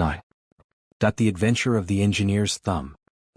9. The Adventure of the Engineer's Thumb.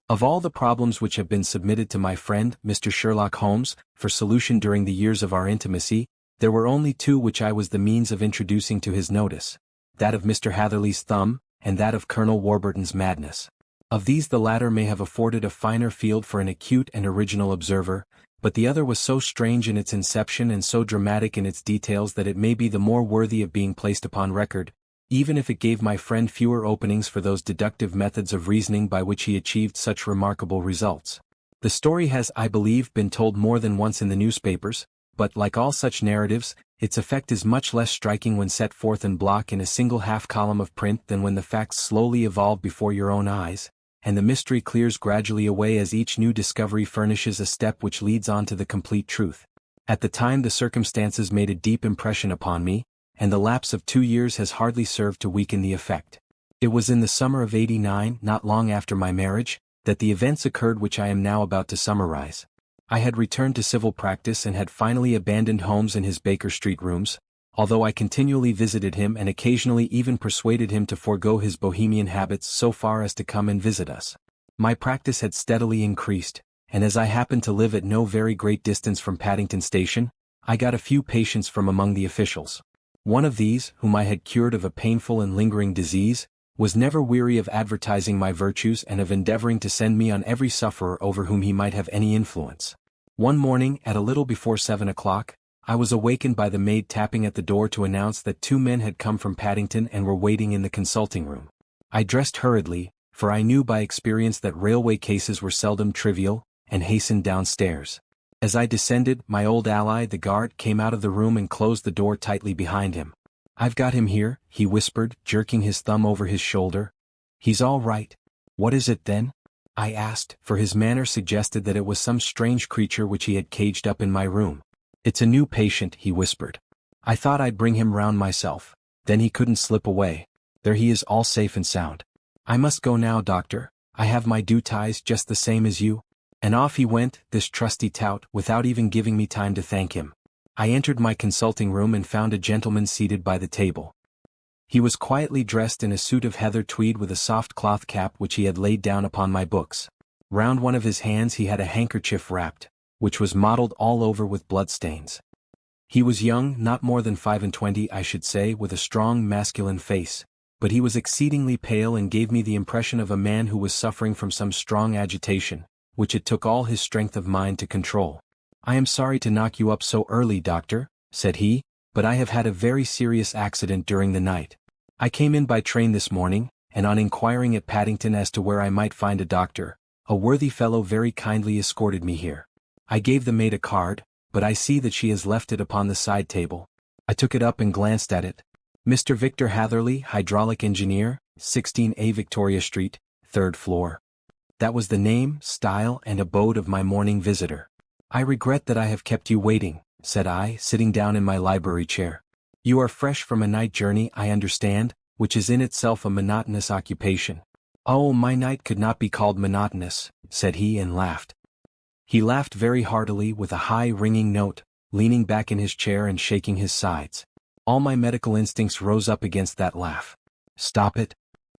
Of all the problems which have been submitted to my friend, Mr. Sherlock Holmes, for solution during the years of our intimacy, there were only two which I was the means of introducing to his notice: that of Mr. Hatherley's thumb, and that of Colonel Warburton's madness. Of these the latter may have afforded a finer field for an acute and original observer, but the other was so strange in its inception and so dramatic in its details that it may be the more worthy of being placed upon record, even if it gave my friend fewer openings for those deductive methods of reasoning by which he achieved such remarkable results. The story has, I believe, been told more than once in the newspapers, but, like all such narratives, its effect is much less striking when set forth in block in a single half-column of print than when the facts slowly evolve before your own eyes, and the mystery clears gradually away as each new discovery furnishes a step which leads on to the complete truth. At the time the circumstances made a deep impression upon me, and the lapse of 2 years has hardly served to weaken the effect. It was in the summer of '89, not long after my marriage, that the events occurred which I am now about to summarize. I had returned to civil practice and had finally abandoned Holmes in his Baker Street rooms, although I continually visited him and occasionally even persuaded him to forego his bohemian habits so far as to come and visit us. My practice had steadily increased, and as I happened to live at no very great distance from Paddington Station, I got a few patients from among the officials. One of these, whom I had cured of a painful and lingering disease, was never weary of advertising my virtues and of endeavoring to send me on every sufferer over whom he might have any influence. One morning, at a little before 7 o'clock, I was awakened by the maid tapping at the door to announce that 2 men had come from Paddington and were waiting in the consulting room. I dressed hurriedly, for I knew by experience that railway cases were seldom trivial, and hastened downstairs. As I descended, my old ally the guard came out of the room and closed the door tightly behind him. "I've got him here," he whispered, jerking his thumb over his shoulder. "He's all right." "What is it then?" I asked, for his manner suggested that it was some strange creature which he had caged up in my room. "It's a new patient," he whispered. "I thought I'd bring him round myself. Then he couldn't slip away. There he is, all safe and sound. I must go now, doctor. I have my due ties just the same as you." And off he went, this trusty tout, without even giving me time to thank him. I entered my consulting room and found a gentleman seated by the table. He was quietly dressed in a suit of heather tweed with a soft cloth cap which he had laid down upon my books. Round one of his hands he had a handkerchief wrapped, which was mottled all over with bloodstains. He was young, not more than 25, I should say, with a strong masculine face, but he was exceedingly pale and gave me the impression of a man who was suffering from some strong agitation, which it took all his strength of mind to control. "I am sorry to knock you up so early, doctor," said he, "but I have had a very serious accident during the night. I came in by train this morning, and on inquiring at Paddington as to where I might find a doctor, a worthy fellow very kindly escorted me here. I gave the maid a card, but I see that she has left it upon the side table." I took it up and glanced at it. "Mr. Victor Hatherley, hydraulic engineer, 16A Victoria Street, 3rd floor." That was the name, style, and abode of my morning visitor. "I regret that I have kept you waiting," said I, sitting down in my library chair. "You are fresh from a night journey, I understand, which is in itself a monotonous occupation." "Oh, my night could not be called monotonous," said he and laughed. He laughed very heartily with a high ringing note, leaning back in his chair and shaking his sides. All my medical instincts rose up against that laugh. "Stop it,"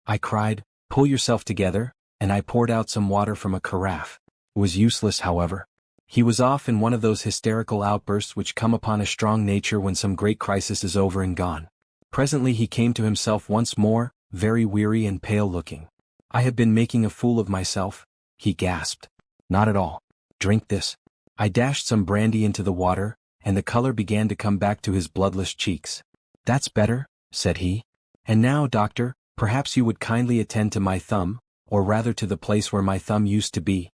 I cried, "pull yourself together," and I poured out some water from a carafe. It was useless, however. He was off in one of those hysterical outbursts which come upon a strong nature when some great crisis is over and gone. Presently he came to himself once more, very weary and pale-looking. "I have been making a fool of myself," he gasped. "Not at all. Drink this." I dashed some brandy into the water, and the color began to come back to his bloodless cheeks. "That's better," said he. "And now, doctor, perhaps you would kindly attend to my thumb, or rather to the place where my thumb used to be."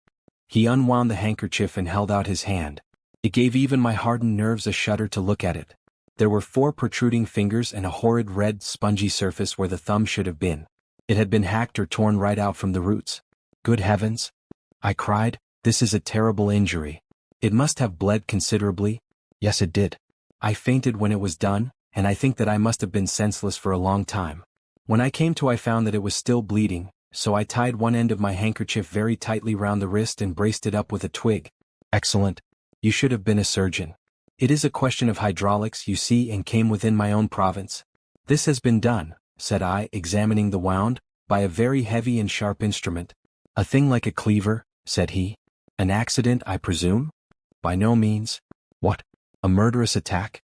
He unwound the handkerchief and held out his hand. It gave even my hardened nerves a shudder to look at it. There were 4 protruding fingers and a horrid red, spongy surface where the thumb should have been. It had been hacked or torn right out from the roots. "Good heavens!" I cried, "this is a terrible injury. It must have bled considerably." "Yes, it did. I fainted when it was done, and I think that I must have been senseless for a long time. When I came to I found that it was still bleeding, so I tied one end of my handkerchief very tightly round the wrist and braced it up with a twig." "Excellent. You should have been a surgeon. It is a question of hydraulics, you see, and came within my own province." "This has been done," said I, examining the wound, by a very heavy and sharp instrument. A thing like a cleaver, said he. An accident, I presume? By no means. What? A murderous attack?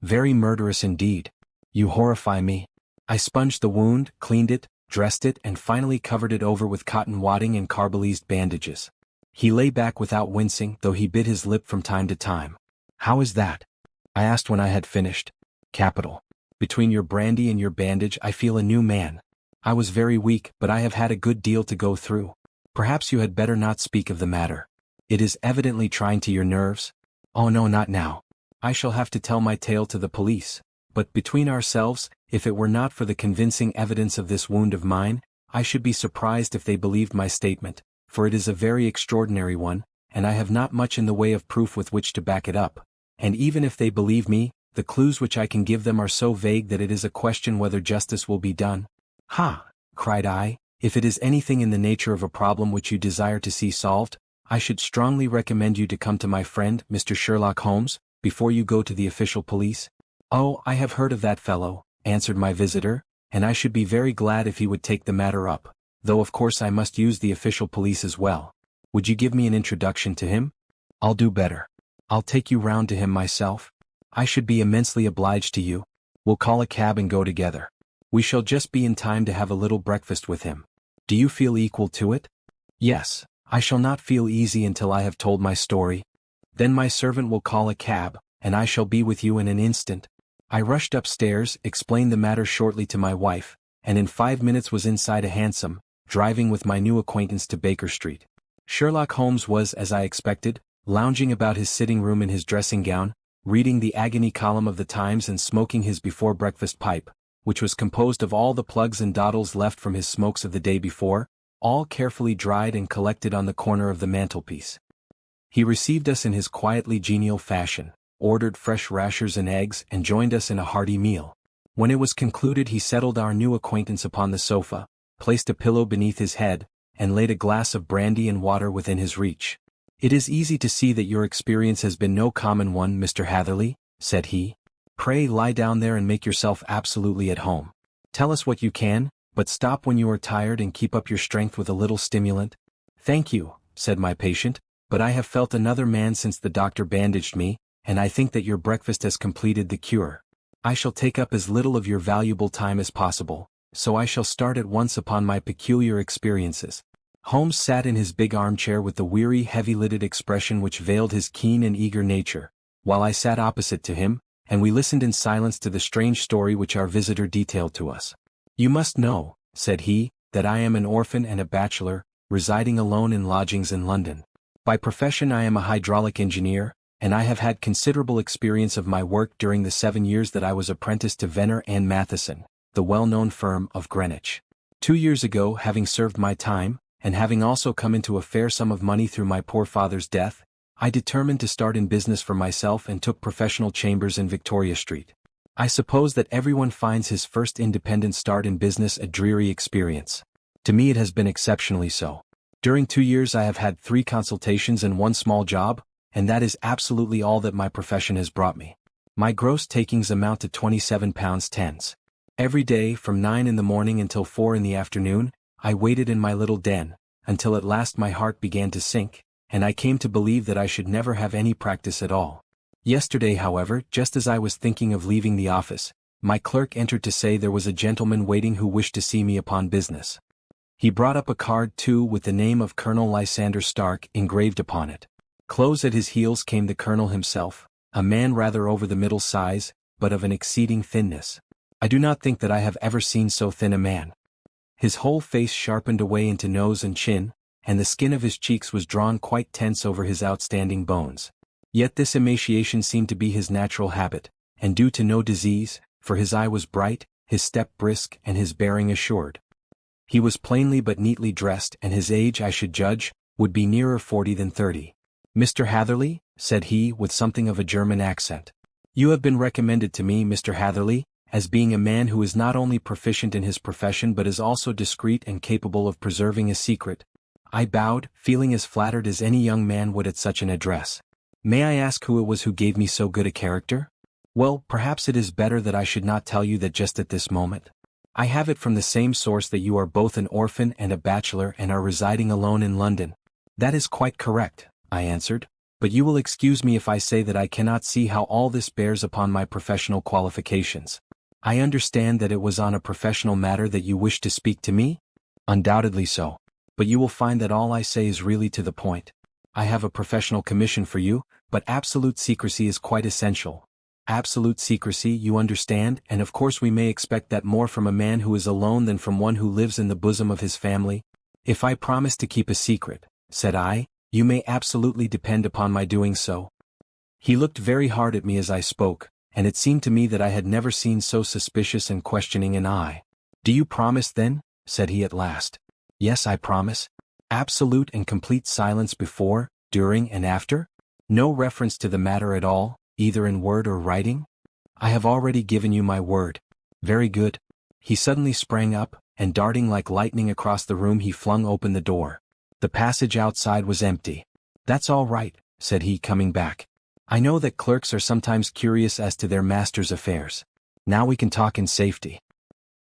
Very murderous indeed. You horrify me. I sponged the wound, cleaned it, dressed it, and finally covered it over with cotton wadding and carbolised bandages. He lay back without wincing, though he bit his lip from time to time. How is that? I asked when I had finished. Capital. Between your brandy and your bandage I feel a new man. I was very weak, but I have had a good deal to go through. Perhaps you had better not speak of the matter. It is evidently trying to your nerves. Oh no, not now. I shall have to tell my tale to the police. But between ourselves, if it were not for the convincing evidence of this wound of mine, I should be surprised if they believed my statement, for it is a very extraordinary one, and I have not much in the way of proof with which to back it up. And even if they believe me, the clues which I can give them are so vague that it is a question whether justice will be done. Ha! Cried I, if it is anything in the nature of a problem which you desire to see solved, I should strongly recommend you to come to my friend, Mr. Sherlock Holmes, before you go to the official police. Oh, I have heard of that fellow, answered my visitor, and I should be very glad if he would take the matter up, though of course I must use the official police as well. Would you give me an introduction to him? I'll do better. I'll take you round to him myself. I should be immensely obliged to you. We'll call a cab and go together. We shall just be in time to have a little breakfast with him. Do you feel equal to it? Yes, I shall not feel easy until I have told my story. Then my servant will call a cab, and I shall be with you in an instant. I rushed upstairs, explained the matter shortly to my wife, and in 5 minutes was inside a hansom, driving with my new acquaintance to Baker Street. Sherlock Holmes was, as I expected, lounging about his sitting room in his dressing gown, reading the agony column of the Times and smoking his before-breakfast pipe, which was composed of all the plugs and dawdles left from his smokes of the day before, all carefully dried and collected on the corner of the mantelpiece. He received us in his quietly genial fashion, ordered fresh rashers and eggs, and joined us in a hearty meal. When it was concluded he settled our new acquaintance upon the sofa, placed a pillow beneath his head, and laid a glass of brandy and water within his reach. It is easy to see that your experience has been no common one, Mr. Hatherley, said he. Pray lie down there and make yourself absolutely at home. Tell us what you can, but stop when you are tired and keep up your strength with a little stimulant. Thank you, said my patient, but I have felt another man since the doctor bandaged me, and I think that your breakfast has completed the cure. I shall take up as little of your valuable time as possible, so I shall start at once upon my peculiar experiences. Holmes sat in his big armchair with the weary, heavy-lidded expression which veiled his keen and eager nature, while I sat opposite to him, and we listened in silence to the strange story which our visitor detailed to us. You must know, said he, that I am an orphan and a bachelor, residing alone in lodgings in London. By profession I am a hydraulic engineer, and I have had considerable experience of my work during the 7 years that I was apprenticed to Venner and Matheson, the well-known firm of Greenwich. 2 years ago, having served my time, and having also come into a fair sum of money through my poor father's death, I determined to start in business for myself and took professional chambers in Victoria Street. I suppose that everyone finds his first independent start in business a dreary experience. To me it has been exceptionally so. During 2 years I have had 3 consultations and 1 small job, and that is absolutely all that my profession has brought me. My gross takings amount to £27.10. Every day, from 9 in the morning until 4 in the afternoon, I waited in my little den, until at last my heart began to sink, and I came to believe that I should never have any practice at all. Yesterday, however, just as I was thinking of leaving the office, my clerk entered to say there was a gentleman waiting who wished to see me upon business. He brought up a card too with the name of Colonel Lysander Stark engraved upon it. Close at his heels came the colonel himself, a man rather over the middle size, but of an exceeding thinness. I do not think that I have ever seen so thin a man. His whole face sharpened away into nose and chin, and the skin of his cheeks was drawn quite tense over his outstanding bones. Yet this emaciation seemed to be his natural habit, and due to no disease, for his eye was bright, his step brisk, and his bearing assured. He was plainly but neatly dressed, and his age, I should judge, would be nearer 40 than 30. Mr. Hatherley, said he, with something of a German accent. You have been recommended to me, Mr. Hatherley, as being a man who is not only proficient in his profession but is also discreet and capable of preserving a secret. I bowed, feeling as flattered as any young man would at such an address. May I ask who it was who gave me so good a character? Well, perhaps it is better that I should not tell you that just at this moment. I have it from the same source that you are both an orphan and a bachelor and are residing alone in London. That is quite correct, I answered, but you will excuse me if I say that I cannot see how all this bears upon my professional qualifications. I understand that it was on a professional matter that you wished to speak to me? Undoubtedly so, but you will find that all I say is really to the point. I have a professional commission for you, but absolute secrecy is quite essential. Absolute secrecy, you understand, and of course we may expect that more from a man who is alone than from one who lives in the bosom of his family. If I promise to keep a secret, said I, you may absolutely depend upon my doing so. He looked very hard at me as I spoke, and it seemed to me that I had never seen so suspicious and questioning an eye. Do you promise then? Said he at last. Yes, I promise. Absolute and complete silence before, during and after? No reference to the matter at all, either in word or writing? I have already given you my word. Very good. He suddenly sprang up, and darting like lightning across the room he flung open the door. The passage outside was empty. That's all right, said he, coming back. I know that clerks are sometimes curious as to their master's affairs. Now we can talk in safety.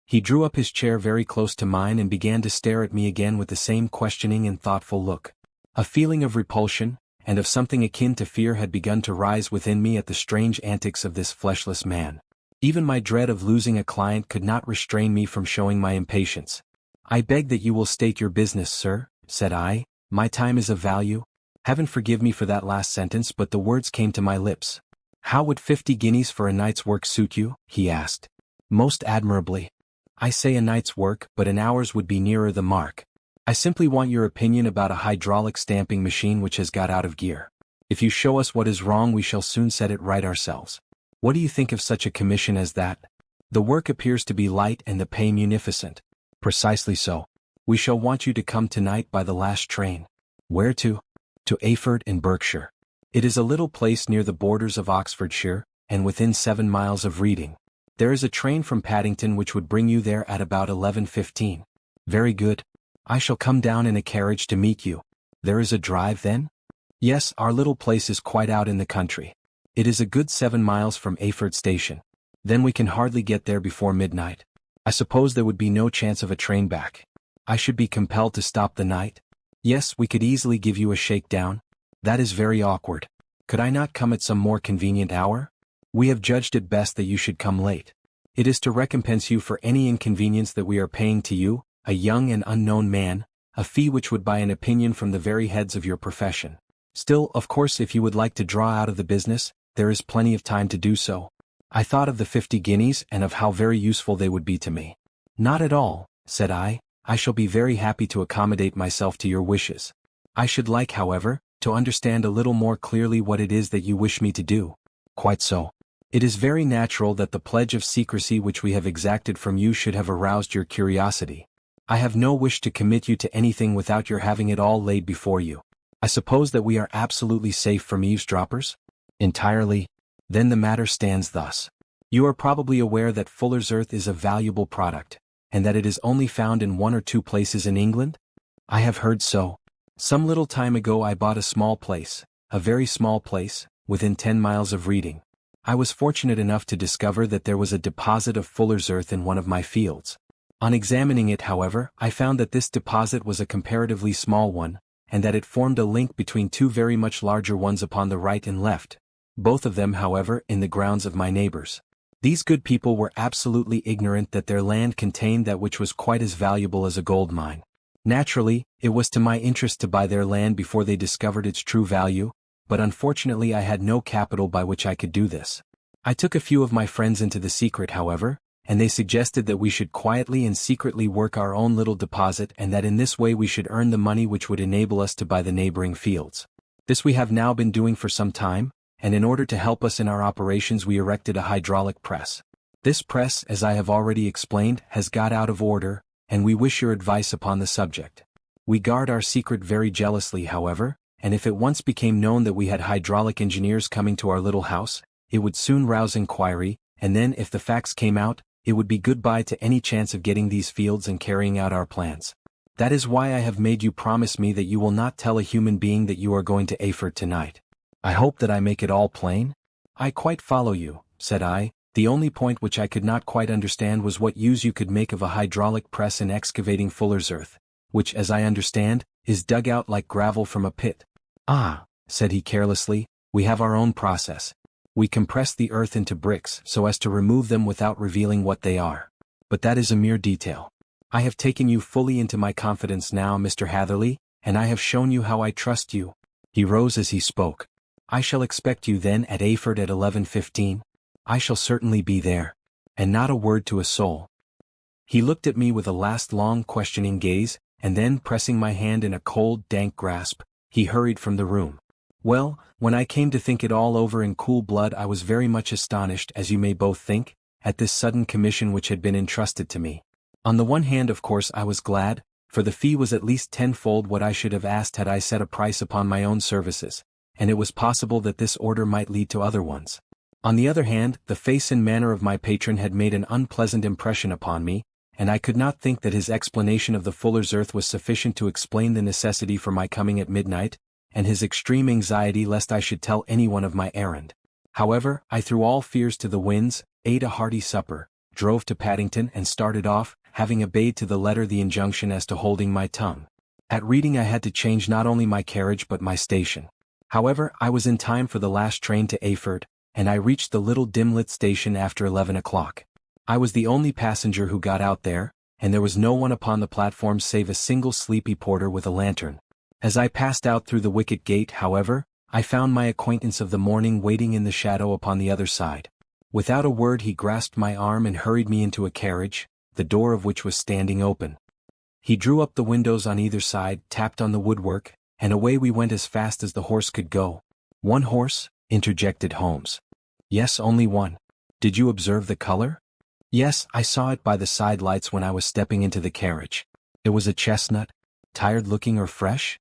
He drew up his chair very close to mine and began to stare at me again with the same questioning and thoughtful look. A feeling of repulsion, and of something akin to fear had begun to rise within me at the strange antics of this fleshless man. Even my dread of losing a client could not restrain me from showing my impatience. I beg that you will state your business, sir, said I. My time is of value. Heaven forgive me for that last sentence, but the words came to my lips. How would 50 guineas for a night's work suit you? He asked. Most admirably. I say a night's work, but an hour's would be nearer the mark. I simply want your opinion about a hydraulic stamping machine which has got out of gear. If you show us what is wrong, we shall soon set it right ourselves. What do you think of such a commission as that? The work appears to be light and the pay munificent. Precisely so. We shall want you to come tonight by the last train. Where to? To Ayford in Berkshire. It is a little place near the borders of Oxfordshire, and within 7 miles of Reading. There is a train from Paddington which would bring you there at about 11:15. Very good. I shall come down in a carriage to meet you. There is a drive then? Yes, our little place is quite out in the country. It is a good 7 miles from Ayford station. Then we can hardly get there before midnight. I suppose there would be no chance of a train back. I should be compelled to stop the night. Yes, we could easily give you a shakedown. That is very awkward. Could I not come at some more convenient hour? We have judged it best that you should come late. It is to recompense you for any inconvenience that we are paying to you, a young and unknown man, a fee which would buy an opinion from the very heads of your profession. Still, of course, if you would like to draw out of the business, there is plenty of time to do so. I thought of the 50 guineas and of how very useful they would be to me. Not at all, said I. I shall be very happy to accommodate myself to your wishes. I should like, however, to understand a little more clearly what it is that you wish me to do. Quite so. It is very natural that the pledge of secrecy which we have exacted from you should have aroused your curiosity. I have no wish to commit you to anything without your having it all laid before you. I suppose that we are absolutely safe from eavesdroppers? Entirely. Then the matter stands thus. You are probably aware that Fuller's Earth is a valuable product, and that it is only found in 1 or 2 places in England? I have heard so. Some little time ago I bought a small place, a very small place, within 10 miles of Reading. I was fortunate enough to discover that there was a deposit of Fuller's Earth in one of my fields. On examining it, however, I found that this deposit was a comparatively small one, and that it formed a link between 2 very much larger ones upon the right and left, both of them, however, in the grounds of my neighbors. These good people were absolutely ignorant that their land contained that which was quite as valuable as a gold mine. Naturally, it was to my interest to buy their land before they discovered its true value, but unfortunately I had no capital by which I could do this. I took a few of my friends into the secret, however, and they suggested that we should quietly and secretly work our own little deposit, and that in this way we should earn the money which would enable us to buy the neighboring fields. This we have now been doing for some time, and in order to help us in our operations we erected a hydraulic press. This press, as I have already explained, has got out of order, and we wish your advice upon the subject. We guard our secret very jealously, however, and if it once became known that we had hydraulic engineers coming to our little house, it would soon rouse inquiry, and then if the facts came out, it would be goodbye to any chance of getting these fields and carrying out our plans. That is why I have made you promise me that you will not tell a human being that you are going to Ayford tonight. I hope that I make it all plain? I quite follow you, said I, The only point which I could not quite understand was what use you could make of a hydraulic press in excavating fuller's earth, which, as I understand, is dug out like gravel from a pit. Ah, said he carelessly, we have our own process. We compress the earth into bricks so as to remove them without revealing what they are. But that is a mere detail. I have taken you fully into my confidence now, Mr. Hatherley, and I have shown you how I trust you. He rose as he spoke. I shall expect you then at Ayford at 11:15. I shall certainly be there. And not a word to a soul. He looked at me with a last long questioning gaze, and then pressing my hand in a cold, dank grasp, he hurried from the room. Well, when I came to think it all over in cool blood, I was very much astonished, as you may both think, at this sudden commission which had been entrusted to me. On the one hand, of course, I was glad, for the fee was at least tenfold what I should have asked had I set a price upon my own services, and it was possible that this order might lead to other ones. On the other hand, the face and manner of my patron had made an unpleasant impression upon me, and I could not think that his explanation of the fuller's earth was sufficient to explain the necessity for my coming at midnight, and his extreme anxiety lest I should tell anyone of my errand. However, I threw all fears to the winds, ate a hearty supper, drove to Paddington and started off, having obeyed to the letter the injunction as to holding my tongue. At Reading I had to change not only my carriage but my station. However, I was in time for the last train to Ayford, and I reached the little dim-lit station after 11 o'clock. I was the only passenger who got out there, and there was no one upon the platform save a single sleepy porter with a lantern. As I passed out through the wicket gate, however, I found my acquaintance of the morning waiting in the shadow upon the other side. Without a word he grasped my arm and hurried me into a carriage, the door of which was standing open. He drew up the windows on either side, tapped on the woodwork, and away we went as fast as the horse could go. One horse? Interjected Holmes. Yes, only one. Did you observe the color? Yes, I saw it by the side lights when I was stepping into the carriage. It was a chestnut. Tired-looking or fresh?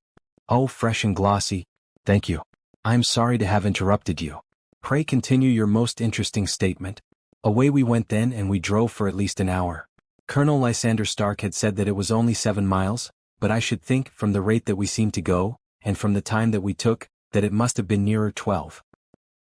Oh, fresh and glossy. Thank you. I'm sorry to have interrupted you. Pray continue your most interesting statement. Away we went then, and we drove for at least an hour. Colonel Lysander Stark had said that it was only 7 miles, but I should think, from the rate that we seemed to go, and from the time that we took, that it must have been nearer 12.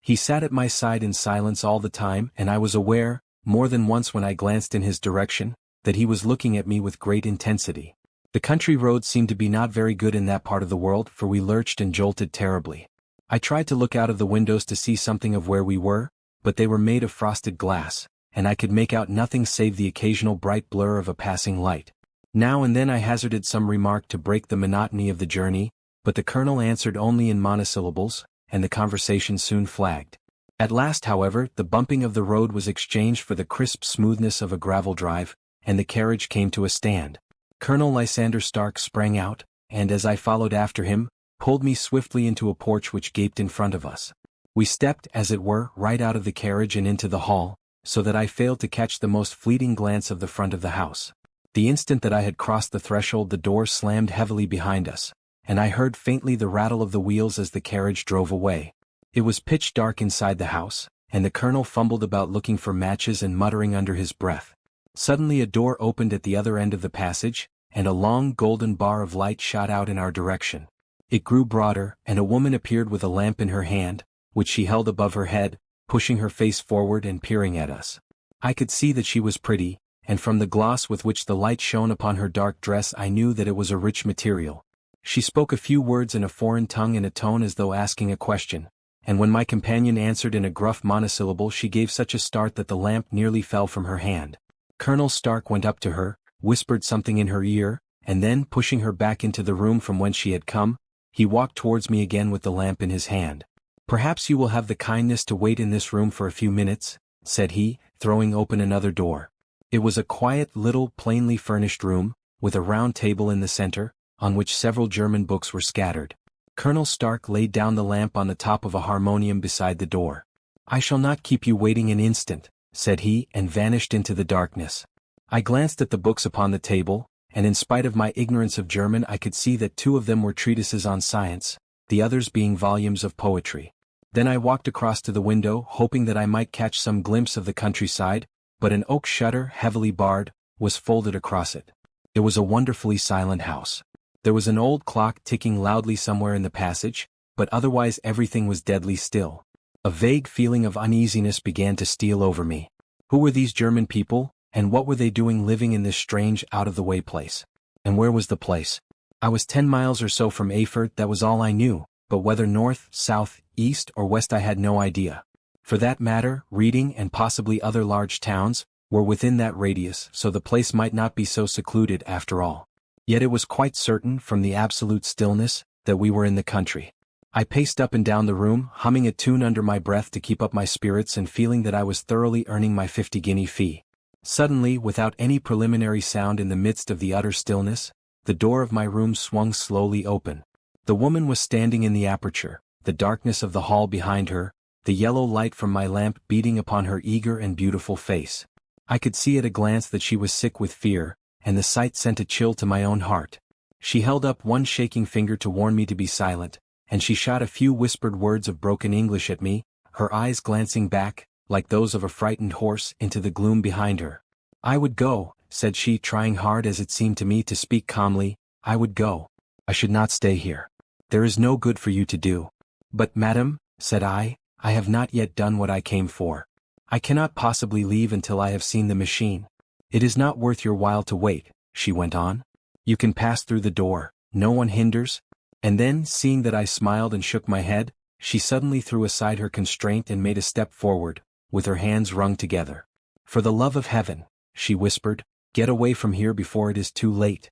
He sat at my side in silence all the time, and I was aware, more than once when I glanced in his direction, that he was looking at me with great intensity. The country roads seemed to be not very good in that part of the world, for we lurched and jolted terribly. I tried to look out of the windows to see something of where we were, but they were made of frosted glass, and I could make out nothing save the occasional bright blur of a passing light. Now and then I hazarded some remark to break the monotony of the journey, but the colonel answered only in monosyllables, and the conversation soon flagged. At last, however, the bumping of the road was exchanged for the crisp smoothness of a gravel drive, and the carriage came to a stand. Colonel Lysander Stark sprang out, and as I followed after him, pulled me swiftly into a porch which gaped in front of us. We stepped, as it were, right out of the carriage and into the hall, so that I failed to catch the most fleeting glance of the front of the house. The instant that I had crossed the threshold, the door slammed heavily behind us, and I heard faintly the rattle of the wheels as the carriage drove away. It was pitch dark inside the house, and the colonel fumbled about looking for matches and muttering under his breath. Suddenly a door opened at the other end of the passage, and a long golden bar of light shot out in our direction. It grew broader, and a woman appeared with a lamp in her hand, which she held above her head, pushing her face forward and peering at us. I could see that she was pretty, and from the gloss with which the light shone upon her dark dress I knew that it was a rich material. She spoke a few words in a foreign tongue in a tone as though asking a question, and when my companion answered in a gruff monosyllable she gave such a start that the lamp nearly fell from her hand. Colonel Stark went up to her, whispered something in her ear, and then, pushing her back into the room from whence she had come, he walked towards me again with the lamp in his hand. "Perhaps you will have the kindness to wait in this room for a few minutes," said he, throwing open another door. It was a quiet little plainly furnished room, with a round table in the center, on which several German books were scattered. Colonel Stark laid down the lamp on the top of a harmonium beside the door. "I shall not keep you waiting an instant," said he, and vanished into the darkness. I glanced at the books upon the table, and in spite of my ignorance of German I could see that 2 of them were treatises on science, the others being volumes of poetry. Then I walked across to the window, hoping that I might catch some glimpse of the countryside, but an oak shutter, heavily barred, was folded across it. It was a wonderfully silent house. There was an old clock ticking loudly somewhere in the passage, but otherwise everything was deadly still. A vague feeling of uneasiness began to steal over me. Who were these German people, and what were they doing living in this strange, out-of-the-way place? And where was the place? I was 10 miles or so from Erfurt, that was all I knew, but whether north, south, east, or west I had no idea. For that matter, Reading and possibly other large towns were within that radius, so the place might not be so secluded after all. Yet it was quite certain, from the absolute stillness, that we were in the country. I paced up and down the room, humming a tune under my breath to keep up my spirits and feeling that I was thoroughly earning my 50-guinea fee. Suddenly, without any preliminary sound in the midst of the utter stillness, the door of my room swung slowly open. The woman was standing in the aperture, the darkness of the hall behind her, the yellow light from my lamp beating upon her eager and beautiful face. I could see at a glance that she was sick with fear, and the sight sent a chill to my own heart. She held up one shaking finger to warn me to be silent, and she shot a few whispered words of broken English at me, her eyes glancing back, like those of a frightened horse, into the gloom behind her. "I would go," said she, trying hard as it seemed to me to speak calmly. "I would go. I should not stay here. There is no good for you to do." "But, madam," said I have not yet done what I came for. I cannot possibly leave until I have seen the machine." "It is not worth your while to wait," she went on. "You can pass through the door, no one hinders." And then, seeing that I smiled and shook my head, she suddenly threw aside her constraint and made a step forward, with her hands wrung together. "For the love of heaven," she whispered, "get away from here before it is too late."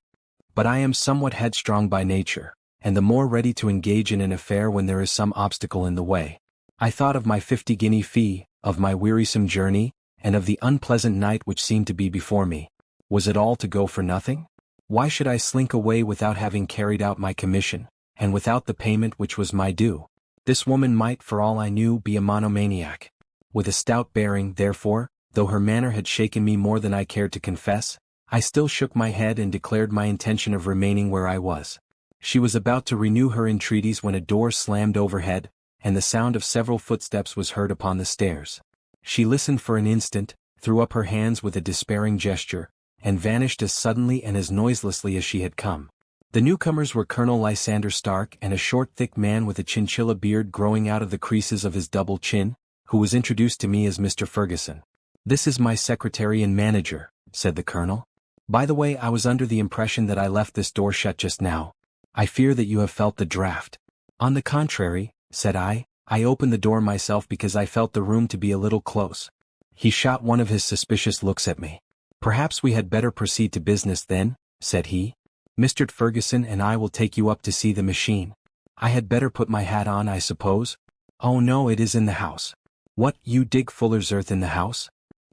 But I am somewhat headstrong by nature, and the more ready to engage in an affair when there is some obstacle in the way. I thought of my 50-guinea fee, of my wearisome journey, and of the unpleasant night which seemed to be before me. Was it all to go for nothing? Why should I slink away without having carried out my commission, and without the payment which was my due? This woman might, for all I knew, be a monomaniac. With a stout bearing, therefore, though her manner had shaken me more than I cared to confess, I still shook my head and declared my intention of remaining where I was. She was about to renew her entreaties when a door slammed overhead, and the sound of several footsteps was heard upon the stairs. She listened for an instant, threw up her hands with a despairing gesture, and vanished as suddenly and as noiselessly as she had come. The newcomers were Colonel Lysander Stark and a short thick man with a chinchilla beard growing out of the creases of his double chin, who was introduced to me as Mr. Ferguson. "This is my secretary and manager," said the colonel. "By the way, I was under the impression that I left this door shut just now. I fear that you have felt the draft." "On the contrary," said I opened the door myself because I felt the room to be a little close. He shot one of his suspicious looks at me. "Perhaps we had better proceed to business then," said he. "Mr. Ferguson and I will take you up to see the machine. I had better put my hat on, I suppose?" "Oh no, it is in the house." "What, you dig fuller's earth in the house?"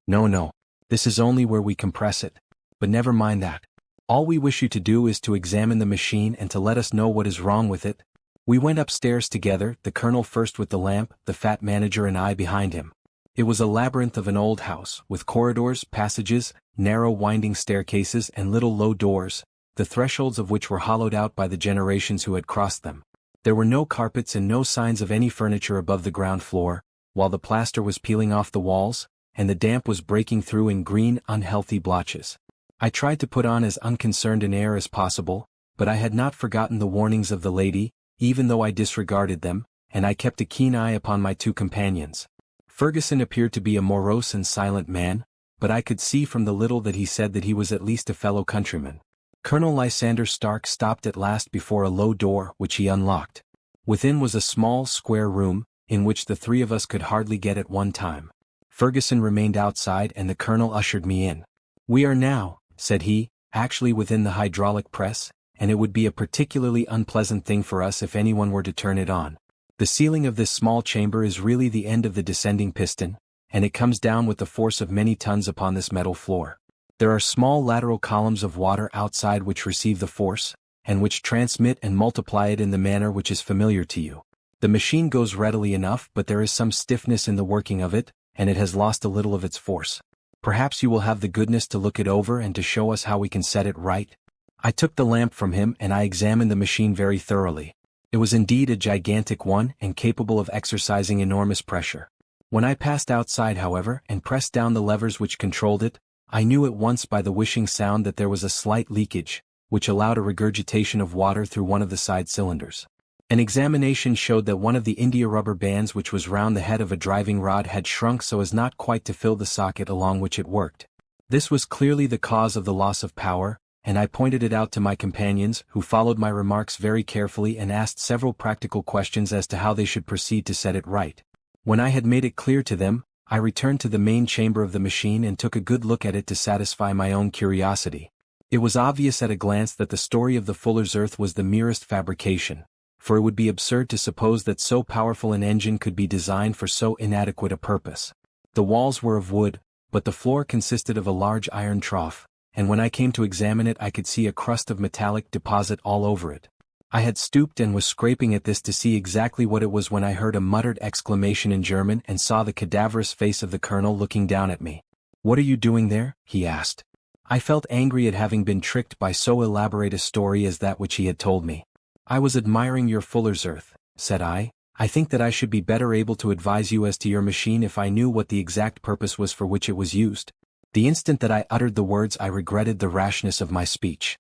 No, this is only where we compress it. But never mind that. All we wish you to do is to examine the machine and to let us know what is wrong with it." We went upstairs together, the colonel first with the lamp, the fat manager and I behind him. It was a labyrinth of an old house, with corridors, passages, narrow winding staircases and little low doors, the thresholds of which were hollowed out by the generations who had crossed them. There were no carpets and no signs of any furniture above the ground floor, while the plaster was peeling off the walls, and the damp was breaking through in green, unhealthy blotches. I tried to put on as unconcerned an air as possible, but I had not forgotten the warnings of the lady, even though I disregarded them, and I kept a keen eye upon my two companions. Ferguson appeared to be a morose and silent man, but I could see from the little that he said that he was at least a fellow countryman. Colonel Lysander Stark stopped at last before a low door which he unlocked. Within was a small square room, in which the three of us could hardly get at one time. Ferguson remained outside and the colonel ushered me in. "We are now," said he, "actually within the hydraulic press, and it would be a particularly unpleasant thing for us if anyone were to turn it on. The ceiling of this small chamber is really the end of the descending piston, and it comes down with the force of many tons upon this metal floor. There are small lateral columns of water outside which receive the force, and which transmit and multiply it in the manner which is familiar to you. The machine goes readily enough, but there is some stiffness in the working of it, and it has lost a little of its force. Perhaps you will have the goodness to look it over and to show us how we can set it right." I took the lamp from him and I examined the machine very thoroughly. It was indeed a gigantic one and capable of exercising enormous pressure. When I passed outside, however, and pressed down the levers which controlled it, I knew at once by the whishing sound that there was a slight leakage, which allowed a regurgitation of water through one of the side cylinders. An examination showed that one of the India rubber bands which was round the head of a driving rod had shrunk so as not quite to fill the socket along which it worked. This was clearly the cause of the loss of power, and I pointed it out to my companions, who followed my remarks very carefully and asked several practical questions as to how they should proceed to set it right. When I had made it clear to them, I returned to the main chamber of the machine and took a good look at it to satisfy my own curiosity. It was obvious at a glance that the story of the fuller's earth was the merest fabrication, for it would be absurd to suppose that so powerful an engine could be designed for so inadequate a purpose. The walls were of wood, but the floor consisted of a large iron trough, and when I came to examine it I could see a crust of metallic deposit all over it. I had stooped and was scraping at this to see exactly what it was when I heard a muttered exclamation in German and saw the cadaverous face of the colonel looking down at me. "What are you doing there?" he asked. I felt angry at having been tricked by so elaborate a story as that which he had told me. "I was admiring your fuller's earth," said I. "I think that I should be better able to advise you as to your machine if I knew what the exact purpose was for which it was used." The instant that I uttered the words I regretted the rashness of my speech.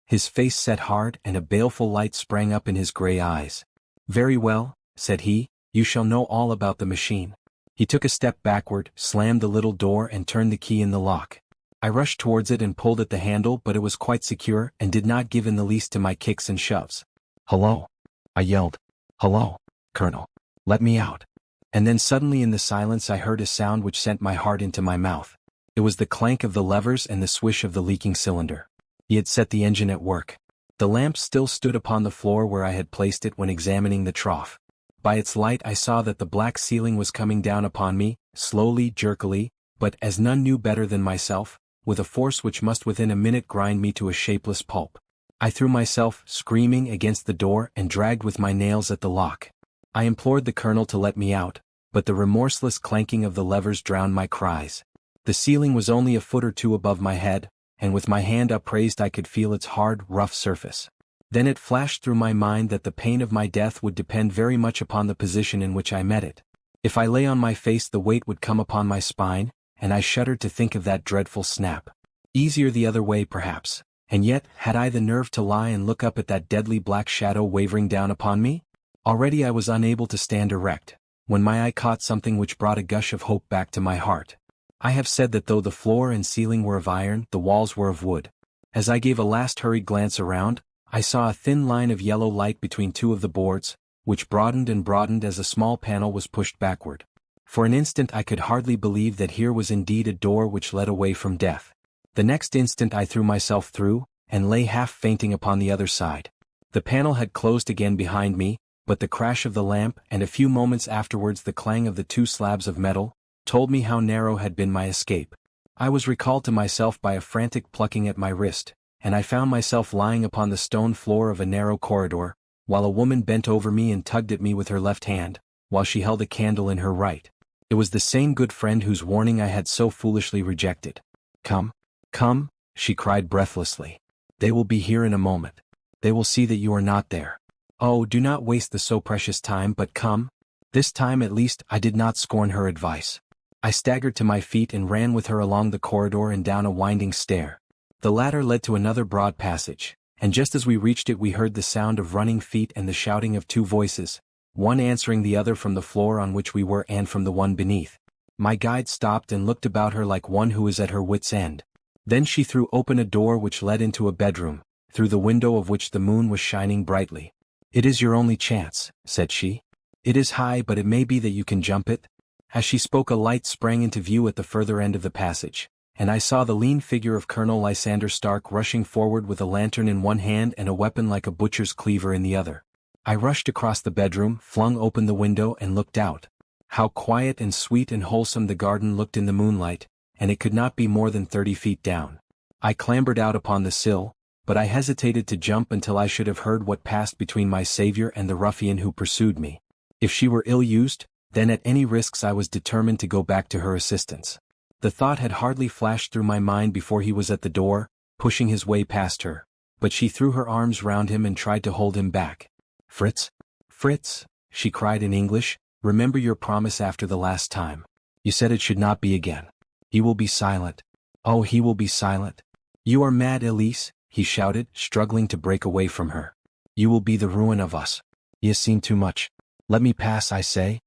His face set hard and a baleful light sprang up in his grey eyes. "Very well," said he, "you shall know all about the machine." He took a step backward, slammed the little door and turned the key in the lock. I rushed towards it and pulled at the handle, but it was quite secure and did not give in the least to my kicks and shoves. "Hello!" I yelled. "Hello, Colonel. Let me out." And then suddenly in the silence I heard a sound which sent my heart into my mouth. It was the clank of the levers and the swish of the leaking cylinder. He had set the engine at work. The lamp still stood upon the floor where I had placed it when examining the trough. By its light I saw that the black ceiling was coming down upon me, slowly, jerkily, but, as none knew better than myself, with a force which must within a minute grind me to a shapeless pulp. I threw myself, screaming, against the door and dragged with my nails at the lock. I implored the colonel to let me out, but the remorseless clanking of the levers drowned my cries. The ceiling was only a foot or two above my head, and with my hand upraised I could feel its hard, rough surface. Then it flashed through my mind that the pain of my death would depend very much upon the position in which I met it. If I lay on my face the weight would come upon my spine, and I shuddered to think of that dreadful snap. Easier the other way perhaps, and yet, had I the nerve to lie and look up at that deadly black shadow wavering down upon me? Already I was unable to stand erect, when my eye caught something which brought a gush of hope back to my heart. I have said that though the floor and ceiling were of iron, the walls were of wood. As I gave a last hurried glance around, I saw a thin line of yellow light between two of the boards, which broadened and broadened as a small panel was pushed backward. For an instant I could hardly believe that here was indeed a door which led away from death. The next instant I threw myself through, and lay half fainting upon the other side. The panel had closed again behind me, but the crash of the lamp and a few moments afterwards the clang of the two slabs of metal told me how narrow had been my escape. I was recalled to myself by a frantic plucking at my wrist, and I found myself lying upon the stone floor of a narrow corridor, while a woman bent over me and tugged at me with her left hand, while she held a candle in her right. It was the same good friend whose warning I had so foolishly rejected. "Come, come," she cried breathlessly. "They will be here in a moment. They will see that you are not there. Oh, do not waste the so precious time, but come." This time at least I did not scorn her advice. I staggered to my feet and ran with her along the corridor and down a winding stair. The latter led to another broad passage, and just as we reached it we heard the sound of running feet and the shouting of two voices, one answering the other from the floor on which we were and from the one beneath. My guide stopped and looked about her like one who is at her wit's end. Then she threw open a door which led into a bedroom, through the window of which the moon was shining brightly. "It is your only chance," said she. "It is high, but it may be that you can jump it." As she spoke a light sprang into view at the further end of the passage, and I saw the lean figure of Colonel Lysander Stark rushing forward with a lantern in one hand and a weapon like a butcher's cleaver in the other. I rushed across the bedroom, flung open the window and looked out. How quiet and sweet and wholesome the garden looked in the moonlight, and it could not be more than 30 feet down. I clambered out upon the sill, but I hesitated to jump until I should have heard what passed between my savior and the ruffian who pursued me. If she were ill-used, then at any risks I was determined to go back to her assistance. The thought had hardly flashed through my mind before he was at the door, pushing his way past her, but she threw her arms round him and tried to hold him back. "Fritz, Fritz," she cried in English, "remember your promise after the last time. You said it should not be again. He will be silent. Oh, he will be silent." "You are mad, Elise," he shouted, struggling to break away from her. "You will be the ruin of us." "Ye seen too much. Let me pass, I say."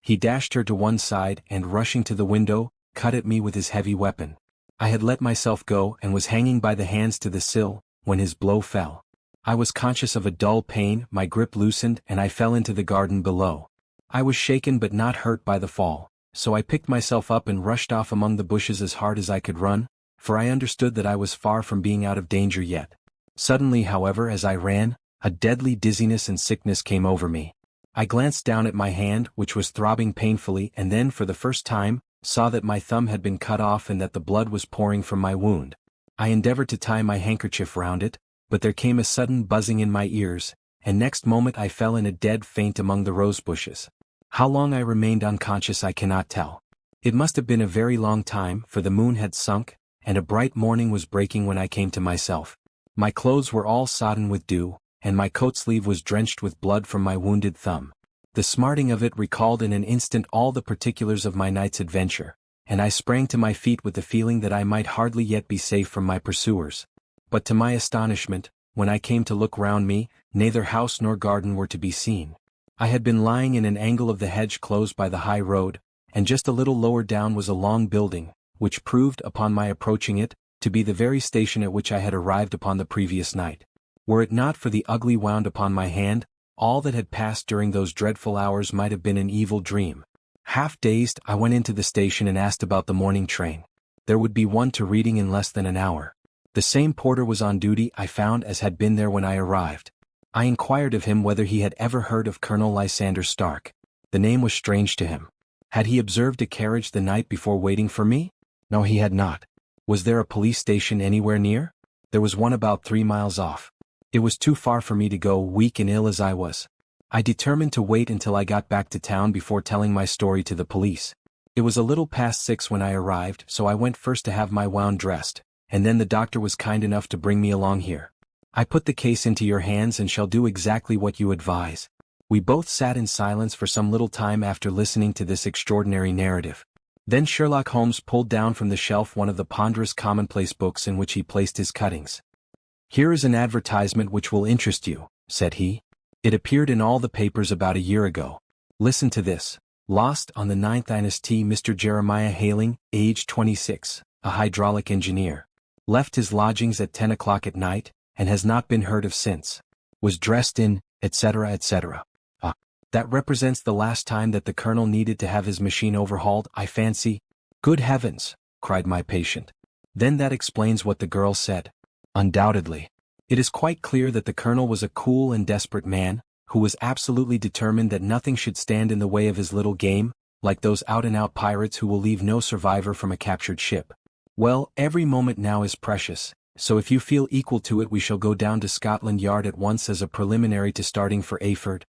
He dashed her to one side and, rushing to the window, cut at me with his heavy weapon. I had let myself go and was hanging by the hands to the sill, when his blow fell. I was conscious of a dull pain, my grip loosened and I fell into the garden below. I was shaken but not hurt by the fall, so I picked myself up and rushed off among the bushes as hard as I could run, for I understood that I was far from being out of danger yet. Suddenly, however, as I ran, a deadly dizziness and sickness came over me. I glanced down at my hand, which was throbbing painfully, and then, for the first time, saw that my thumb had been cut off and that the blood was pouring from my wound. I endeavored to tie my handkerchief round it, but there came a sudden buzzing in my ears, and next moment I fell in a dead faint among the rose bushes. How long I remained unconscious I cannot tell. It must have been a very long time, for the moon had sunk, and a bright morning was breaking when I came to myself. My clothes were all sodden with dew, and my coat sleeve was drenched with blood from my wounded thumb. The smarting of it recalled in an instant all the particulars of my night's adventure, and I sprang to my feet with the feeling that I might hardly yet be safe from my pursuers. But to my astonishment, when I came to look round me, neither house nor garden were to be seen. I had been lying in an angle of the hedge close by the high road, and just a little lower down was a long building, which proved, upon my approaching it, to be the very station at which I had arrived upon the previous night. Were it not for the ugly wound upon my hand, all that had passed during those dreadful hours might have been an evil dream. Half dazed, I went into the station and asked about the morning train. There would be one to Reading in less than an hour. The same porter was on duty, I found, as had been there when I arrived. I inquired of him whether he had ever heard of Colonel Lysander Stark. The name was strange to him. Had he observed a carriage the night before waiting for me? No, he had not. Was there a police station anywhere near? There was one about 3 miles off. It was too far for me to go, weak and ill as I was. I determined to wait until I got back to town before telling my story to the police. It was a little past 6 when I arrived, so I went first to have my wound dressed, and then the doctor was kind enough to bring me along here. I put the case into your hands and shall do exactly what you advise. We both sat in silence for some little time after listening to this extraordinary narrative. Then Sherlock Holmes pulled down from the shelf one of the ponderous commonplace books in which he placed his cuttings. "Here is an advertisement which will interest you," said he. "It appeared in all the papers about a year ago. Listen to this. Lost on the 9th Inst. Mr. Jeremiah Hailing, age 26, a hydraulic engineer. Left his lodgings at 10 o'clock at night, and has not been heard of since. Was dressed in, etc., etc. That represents the last time that the colonel needed to have his machine overhauled, I fancy." "Good heavens!" cried my patient. "Then that explains what the girl said." "Undoubtedly. It is quite clear that the colonel was a cool and desperate man, who was absolutely determined that nothing should stand in the way of his little game, like those out-and-out pirates who will leave no survivor from a captured ship. Well, every moment now is precious, so if you feel equal to it we shall go down to Scotland Yard at once as a preliminary to starting for Ayford."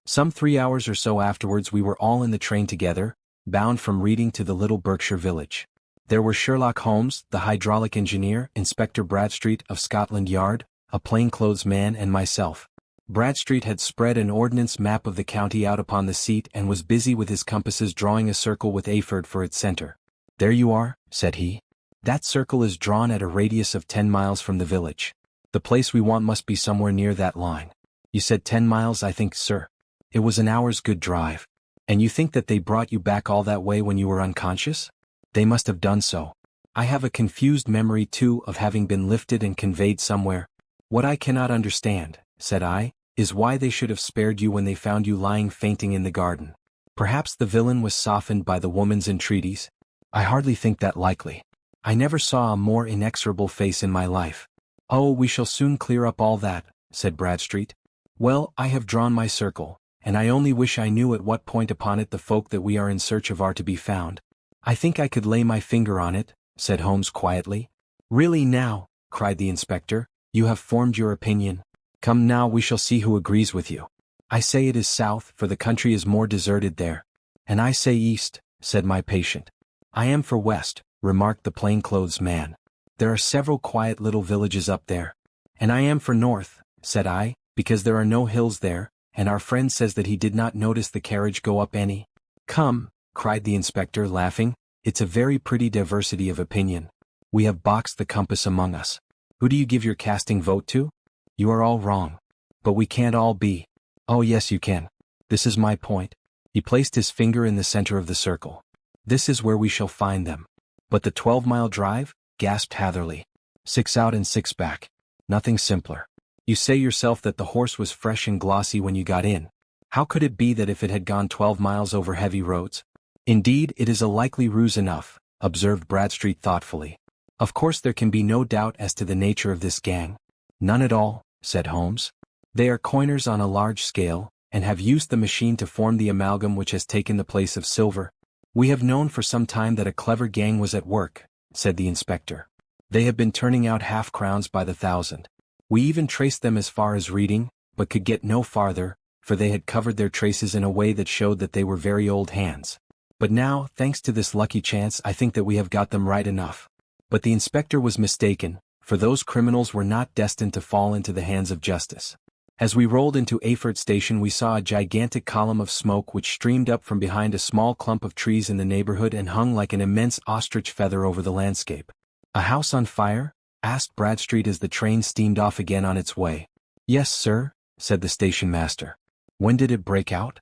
Some 3 hours or so afterwards we were all in the train together, bound from Reading to the little Berkshire village. There were Sherlock Holmes, the hydraulic engineer, Inspector Bradstreet of Scotland Yard, a plainclothes man, and myself. Bradstreet had spread an ordnance map of the county out upon the seat and was busy with his compasses drawing a circle with Ayford for its center. "There you are," said he. "That circle is drawn at a radius of 10 miles from the village. The place we want must be somewhere near that line. You said 10 miles, I think, sir. It was an hour's good drive. And you think that they brought you back all that way when you were unconscious? They must have done so. I have a confused memory, too, of having been lifted and conveyed somewhere. What I cannot understand," said I, "is why they should have spared you when they found you lying fainting in the garden. Perhaps the villain was softened by the woman's entreaties? I hardly think that likely. I never saw a more inexorable face in my life." "Oh, we shall soon clear up all that," said Bradstreet. "Well, I have drawn my circle, and I only wish I knew at what point upon it the folk that we are in search of are to be found." "I think I could lay my finger on it," said Holmes quietly. "Really now," cried the inspector, "you have formed your opinion. Come now, we shall see who agrees with you." "I say it is south, for the country is more deserted there." "And I say east," said my patient. "I am for west," remarked the plainclothes man. "There are several quiet little villages up there." "And I am for north," said I, "because there are no hills there, and our friend says that he did not notice the carriage go up any." "Come," cried the inspector, laughing, "it's a very pretty diversity of opinion. We have boxed the compass among us. Who do you give your casting vote to? You are all wrong. But we can't all be. Oh yes you can. This is my point. He placed his finger in the center of the circle. This is where we shall find them. But the 12-mile drive? Gasped Hatherley. 6 out and 6 back. Nothing simpler. You say yourself that the horse was fresh and glossy when you got in. How could it be that if it had gone 12 miles over heavy roads? Indeed, it is a likely ruse enough, observed Bradstreet thoughtfully. Of course there can be no doubt as to the nature of this gang. None at all, said Holmes. They are coiners on a large scale, and have used the machine to form the amalgam which has taken the place of silver. We have known for some time that a clever gang was at work, said the inspector. They have been turning out half-crowns by the thousand. We even traced them as far as Reading, but could get no farther, for they had covered their traces in a way that showed that they were very old hands. But now, thanks to this lucky chance, I think that we have got them right enough. But the inspector was mistaken, for those criminals were not destined to fall into the hands of justice. As we rolled into Ayford Station we saw a gigantic column of smoke which streamed up from behind a small clump of trees in the neighborhood and hung like an immense ostrich feather over the landscape. A house on fire? Asked Bradstreet as the train steamed off again on its way. Yes, sir, said the station master. When did it break out?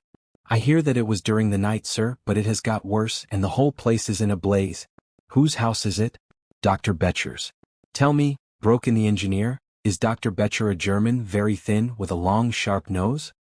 I hear that it was during the night, sir, but it has got worse and the whole place is in a blaze. Whose house is it? Dr. Betcher's. Tell me, broke in the engineer, is Dr. Betcher a German, very thin, with a long, sharp nose?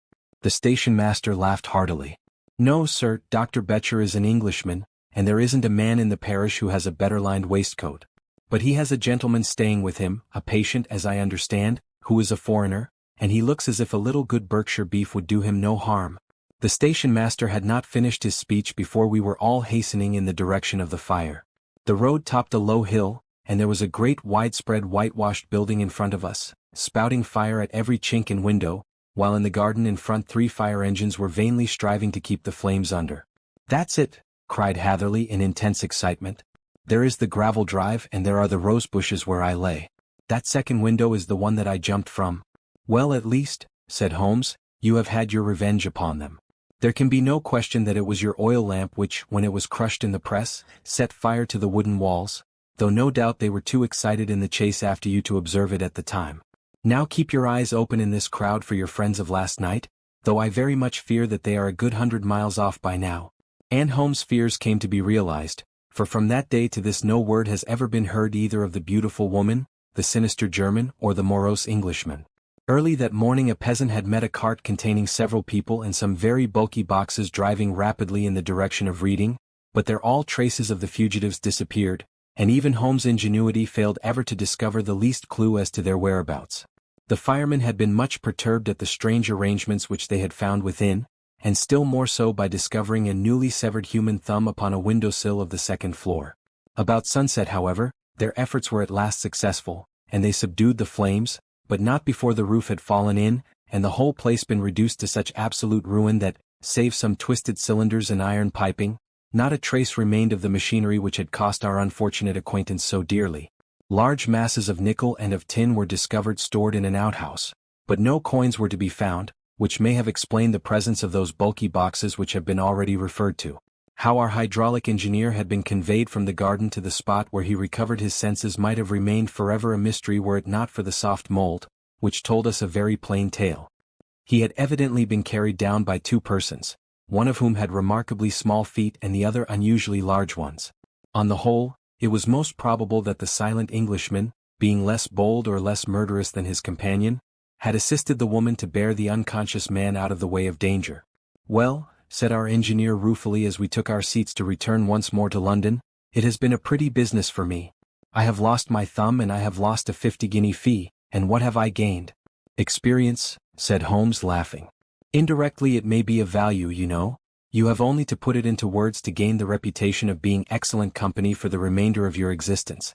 The station master laughed heartily. No, sir, Dr. Betcher is an Englishman, and there isn't a man in the parish who has a better lined waistcoat. But he has a gentleman staying with him, a patient as I understand, who is a foreigner, and he looks as if a little good Berkshire beef would do him no harm. The station master had not finished his speech before we were all hastening in the direction of the fire. The road topped a low hill, and there was a great widespread whitewashed building in front of us, spouting fire at every chink and window, while in the garden in front 3 fire engines were vainly striving to keep the flames under. That's it, cried Hatherley in intense excitement. There is the gravel drive and there are the rose bushes where I lay. That second window is the one that I jumped from. Well, at least, said Holmes, you have had your revenge upon them. There can be no question that it was your oil lamp which, when it was crushed in the press, set fire to the wooden walls, though no doubt they were too excited in the chase after you to observe it at the time. Now keep your eyes open in this crowd for your friends of last night, though I very much fear that they are a good 100 miles off by now. And Holmes' fears came to be realized, for from that day to this no word has ever been heard either of the beautiful woman, the sinister German, or the morose Englishman. Early that morning a peasant had met a cart containing several people and some very bulky boxes driving rapidly in the direction of Reading, but there all traces of the fugitives disappeared, and even Holmes' ingenuity failed ever to discover the least clue as to their whereabouts. The firemen had been much perturbed at the strange arrangements which they had found within, and still more so by discovering a newly severed human thumb upon a windowsill of the second floor. About sunset, however, their efforts were at last successful, and they subdued the flames, but not before the roof had fallen in, and the whole place been reduced to such absolute ruin that, save some twisted cylinders and iron piping, not a trace remained of the machinery which had cost our unfortunate acquaintance so dearly. Large masses of nickel and of tin were discovered stored in an outhouse, but no coins were to be found, which may have explained the presence of those bulky boxes which have been already referred to. How our hydraulic engineer had been conveyed from the garden to the spot where he recovered his senses might have remained forever a mystery were it not for the soft mold, which told us a very plain tale. He had evidently been carried down by 2 persons, one of whom had remarkably small feet and the other unusually large ones. On the whole, it was most probable that the silent Englishman, being less bold or less murderous than his companion, had assisted the woman to bear the unconscious man out of the way of danger. Well, said our engineer ruefully as we took our seats to return once more to London, it has been a pretty business for me. I have lost my thumb and I have lost a 50-guinea fee, and what have I gained? Experience, said Holmes laughing. Indirectly it may be of value, you know. You have only to put it into words to gain the reputation of being excellent company for the remainder of your existence.